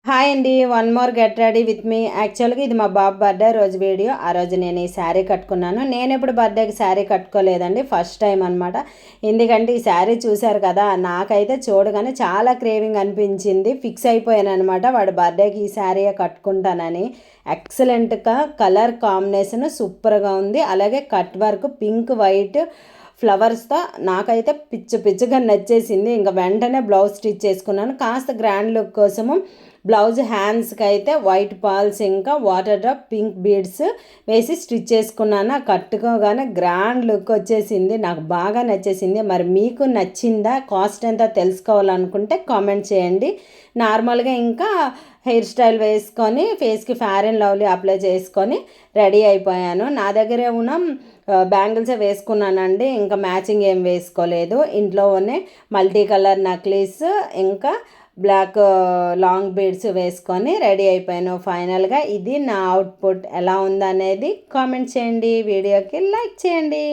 Hi అండి. One more get ready with me. యాక్చువల్గా ఇది మా బాబు బర్త్డే రోజు వీడియో. ఆ రోజు నేను ఈ శారీ కట్టుకున్నాను. నేను ఎప్పుడు బర్త్డేకి శారీ కట్టుకోలేదండి, ఫస్ట్ టైం అనమాట. ఎందుకంటే ఈ శారీ చూశారు కదా, నాకైతే చూడగానే చాలా క్రేవింగ్ అనిపించింది. ఫిక్స్ అయిపోయాను అనమాట, వాడు బర్త్డేకి ఈ శారీ కట్టుకుంటానని. ఎక్సలెంట్గా కలర్ కాంబినేషన్ సూపర్గా ఉంది. అలాగే కట్ వర్క్ పింక్ వైట్ ఫ్లవర్స్తో నాకైతే పిచ్చిగా నచ్చేసింది. ఇంకా వెంటనే బ్లౌజ్ స్టిచ్ చేసుకున్నాను. కాస్త గ్రాండ్ లుక్ కోసము బ్లౌజ్ హ్యాండ్స్కి అయితే వైట్ పాల్స్ ఇంకా వాటర్ డ్రాప్ పింక్ బీడ్స్ వేసి స్టిచ్ చేసుకున్నాను. కట్టుకోగానే గ్రాండ్ లుక్ వచ్చేసింది, నాకు బాగా నచ్చేసింది. మరి మీకు నచ్చిందా? కాస్ట్ ఎంత తెలుసుకోవాలనుకుంటే కామెంట్ చేయండి. నార్మల్గా ఇంకా హెయిర్ స్టైల్ వేసుకొని ఫేస్కి ఫేర్ అండ్ లవ్లీ అప్లై చేసుకొని రెడీ అయిపోయాను. నా దగ్గరే ఉన్న బ్యాంగిల్సే వేసుకున్నానండి, ఇంకా మ్యాచింగ్ ఏం వేసుకోలేదు. ఇంట్లోనే మల్టీ కలర్ నక్లీస్ ఇంకా బ్లాక్ లాంగ్ బీడ్స్ వేసుకొని రెడీ అయిపోయాను. ఫైనల్గా ఇది నా అవుట్పుట్. ఎలా ఉందనేది కామెంట్ చేయండి, వీడియోకి లైక్ చేయండి.